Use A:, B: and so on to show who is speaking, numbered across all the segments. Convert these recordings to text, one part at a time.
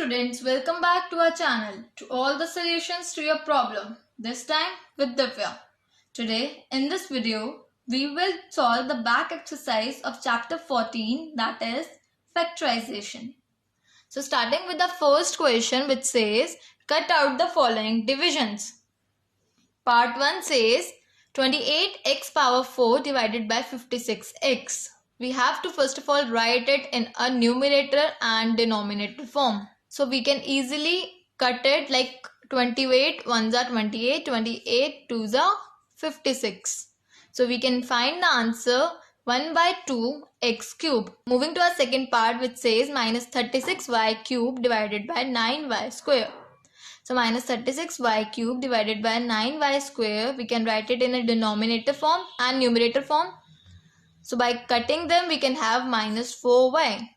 A: students, welcome back to our channel to all the solutions to your problem, this time with Divya. Today in this video, we will solve the back exercise of chapter 14, that is factorization. So starting with the first question which says, cut out the following divisions. Part 1 says 28x power 4 divided by 56x. We have to first of all write it in a numerator and denominator form. So we can easily cut it like 28 ones are 28, 28 twos are 56. So we can find the answer 1 by 2 x cube. Moving to our second part which says minus 36y cube divided by 9y square. So minus 36y cube divided by 9y square, we can write it in a denominator form and numerator form. So by cutting them, we can have minus 4y.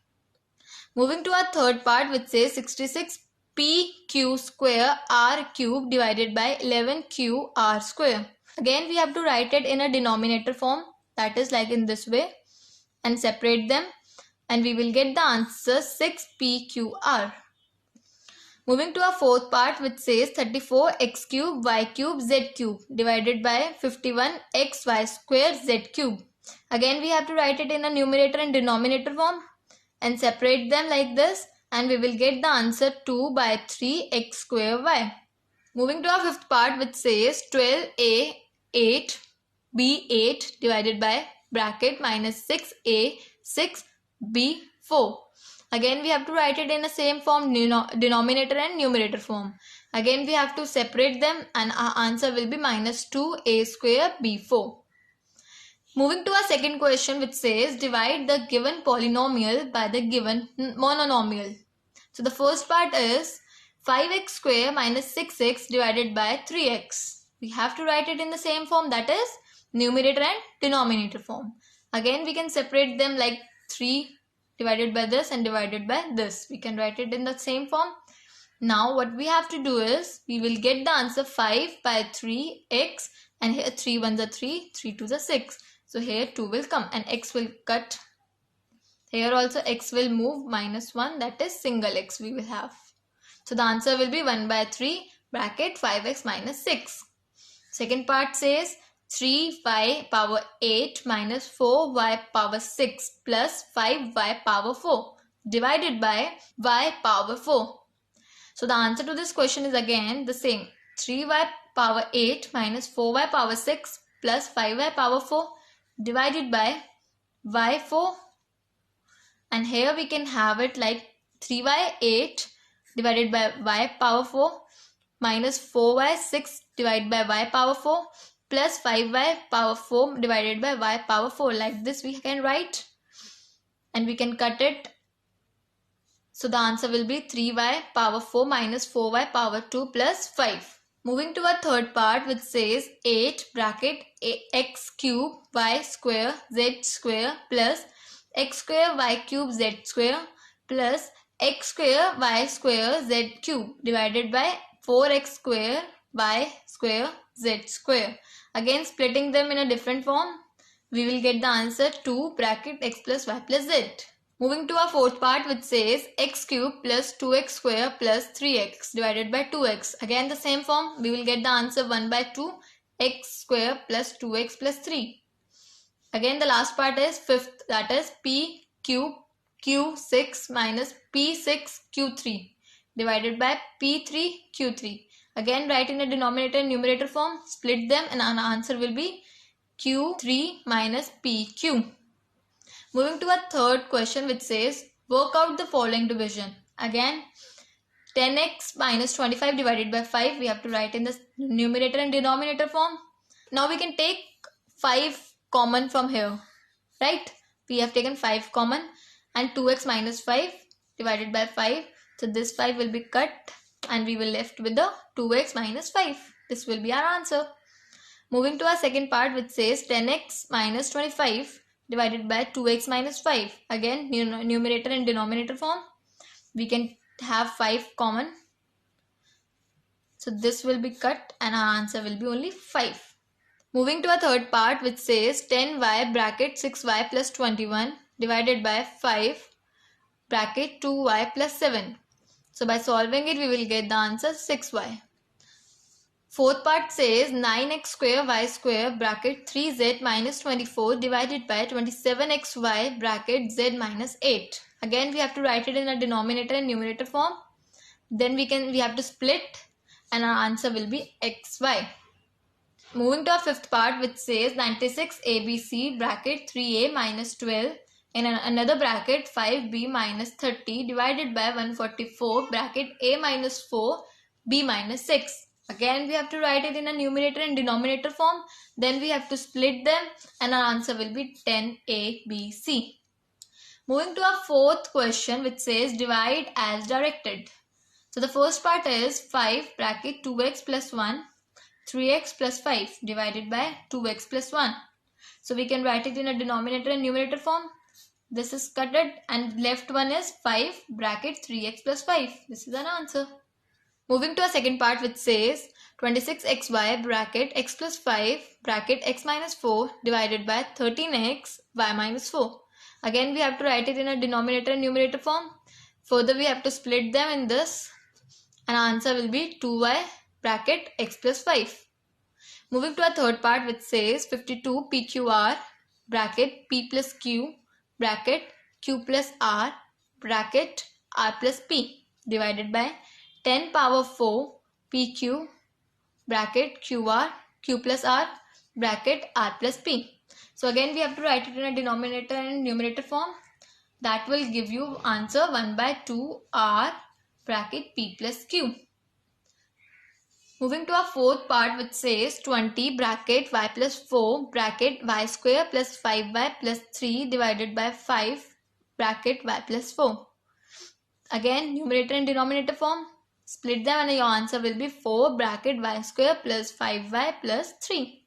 A: Moving to our third part which says 66pq square r cube divided by 11qr square. Again, we have to write it in a denominator form, that is like in this way, and separate them, and we will get the answer 6pqr. Moving to our fourth part which says 34x cube y cube z cube divided by 51xy square z cube. Again, we have to write it in a numerator and denominator form and separate them like this, and we will get the answer 2 by 3x square y. Moving to our fifth part which says 12a 8 b 8 divided by bracket minus 6a 6b 4. Again, we have to write it in the same form, denominator and numerator form. Again, we have to separate them, and our answer will be minus 2a square b4. Moving to our second question which says divide the given polynomial by the given monomial. So the first part is 5x square minus 6x divided by 3x. We have to write it in the same form, that is numerator and denominator form. Again, we can separate them like 3 divided by this and divided by this. We can write it in the same form. Now what we have to do is we will get the answer 5 by 3x, and here 3 ones are 3, 3 twos are 6. So here 2 will come and x will cut. Here also x will move minus 1, that is single x we will have. So the answer will be 1 by 3 bracket 5x minus 6. Second part says 3y power 8 minus 4y power 6 plus 5y power 4 divided by y power 4. So the answer to this question is again the same. 3y power 8 minus 4y power 6 plus 5y power 4 divided by y4, and here we can have it like 3y 8 divided by y power 4 minus 4y 6 divided by y power 4 plus 5y power 4 divided by y power 4. Like this we can write, and we can cut it. So the answer will be 3y power 4 minus 4y power 2 plus 5. Moving to our third part which says 8 bracket x cube y square z square plus x square y cube z square plus x square y square z cube divided by 4x square y square z square. Again, splitting them in a different form, we will get the answer 2 bracket x plus y plus z. Moving to our fourth part which says x cube plus 2x square plus 3x divided by 2x. Again the same form, we will get the answer 1 by 2 x square plus 2x plus 3. Again the last part is fifth, that is p cube q6 minus p6 q3 divided by p3 q3. Again write in a denominator and numerator form, split them, and our answer will be q3 minus pq. Moving to our third question which says work out the following division. Again 10x minus 25 divided by 5 we have to write in the numerator and denominator form. Now we can take 5 common from here, right? We have taken 5 common, and 2x minus 5 divided by 5. So this 5 will be cut and we will left with the 2x minus 5. This will be our answer. Moving to our second part which says 10x minus 25 divided by 2x minus 5. Again numerator and denominator form. We can have 5 common. So this will be cut and our answer will be only 5. Moving to our third part which says 10y bracket 6y plus 21 divided by 5 bracket 2y plus 7. So by solving it, we will get the answer 6y. Fourth part says 9x square y square bracket 3z minus 24 divided by 27xy bracket z minus 8. Again, we have to write it in a denominator and numerator form. Then we have to split and our answer will be xy. Moving to our fifth part, which says 96 ABC bracket 3a minus 12 in another bracket 5b minus 30 divided by 144 bracket a minus 4 b minus 6. Again, we have to write it in a numerator and denominator form. Then we have to split them and our answer will be 10ABC. Moving to our fourth question, which says divide as directed. So the first part is 5 bracket 2x plus 1 3x plus 5 divided by 2x plus 1. So we can write it in a denominator and numerator form. This is cutted and left one is 5 bracket 3x plus 5. This is an answer. Moving to a second part, which says 26xy bracket x plus 5 bracket x minus 4 divided by 13x y minus 4. Again, we have to write it in a denominator and numerator form. Further, we have to split them in this and our answer will be 2y bracket x plus 5. Moving to a third part, which says 52 pqr bracket p plus q bracket q plus r bracket r plus p divided by 10 power 4 pq bracket qr q plus r bracket r plus p. So again, we have to write it in a denominator and numerator form. That will give you answer 1 by 2 r bracket p plus q. Moving to our fourth part, which says 20 bracket y plus 4 bracket y square plus 5y plus 3 divided by 5 bracket y plus 4. Again, numerator and denominator form. Split them and your answer will be 4 bracket y square plus 5y plus 3.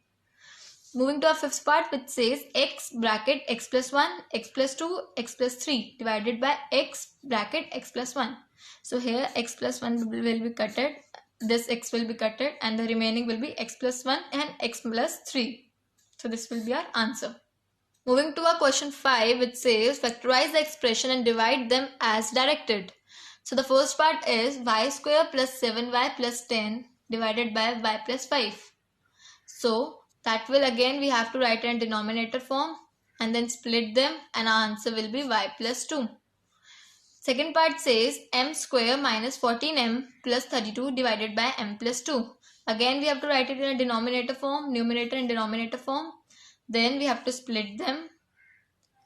A: Moving to our fifth part, which says x bracket x plus 1, x plus 2, x plus 3 divided by x bracket x plus 1. So here x plus 1 will be cutted. This x will be cutted and the remaining will be x plus 1 and x plus 3. So this will be our answer. Moving to our question 5, which says factorize the expression and divide them as directed. So the first part is y square plus 7y plus 10 divided by y plus 5. So that will again we have to write in denominator form and then split them and our answer will be y plus 2. Second part says m square minus 14m plus 32 divided by m plus 2. Again, we have to write it in a denominator form, numerator and denominator form. Then we have to split them.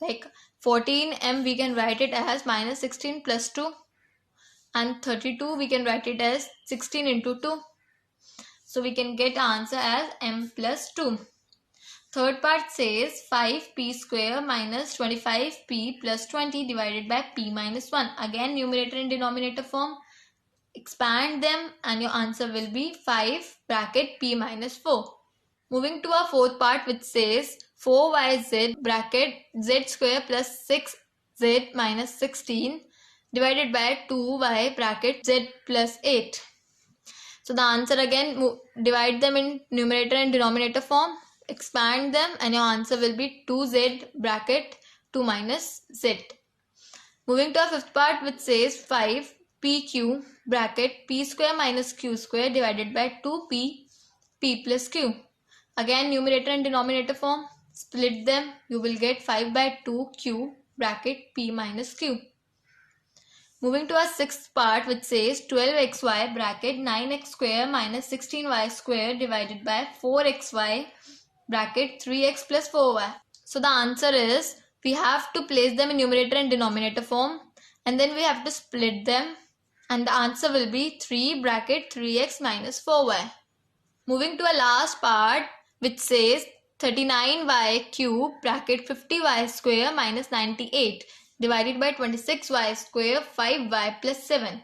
A: Like 14m we can write it as minus 16 plus 2. And 32 we can write it as 16 into 2. So we can get answer as m plus 2. Third part says 5p square minus 25p plus 20 divided by p minus 1. Again, numerator and denominator form. Expand them and your answer will be 5 bracket p minus 4. Moving to our fourth part, which says 4yz bracket z square plus 6z minus 16 divided by 2y bracket z plus 8. So the answer again, divide them in numerator and denominator form. Expand them and your answer will be 2z bracket 2 minus z. Moving to our fifth part, which says 5 pq bracket p square minus q square divided by 2p p plus q. Again, numerator and denominator form. Split them. You will get 5 by 2 q bracket p minus q. Moving to our sixth part, which says 12xy bracket 9x square minus 16y square divided by 4xy bracket 3x plus 4y. So the answer is we have to place them in numerator and denominator form and then we have to split them and the answer will be 3 bracket 3x minus 4y. Moving to a last part, which says 39y cube bracket 50y square minus 98 divided by 26y square 5y plus 7.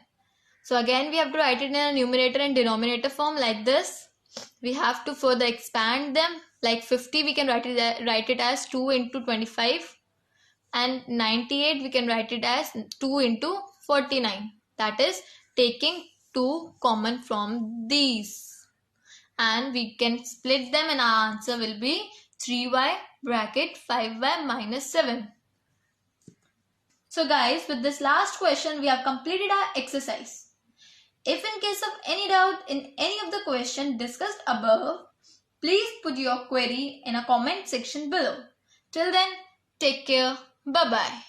A: So again we have to write it in a numerator and denominator form like this. We have to further expand them. Like 50 we can write it as 2 into 25 and 98 we can write it as 2 into 49. That is taking 2 common from these. And we can split them and our answer will be 3y bracket 5y minus 7. So guys, with this last question, we have completed our exercise. If in case of any doubt in any of the question discussed above, please put your query in a comment section below. Till then, take care. Bye-bye.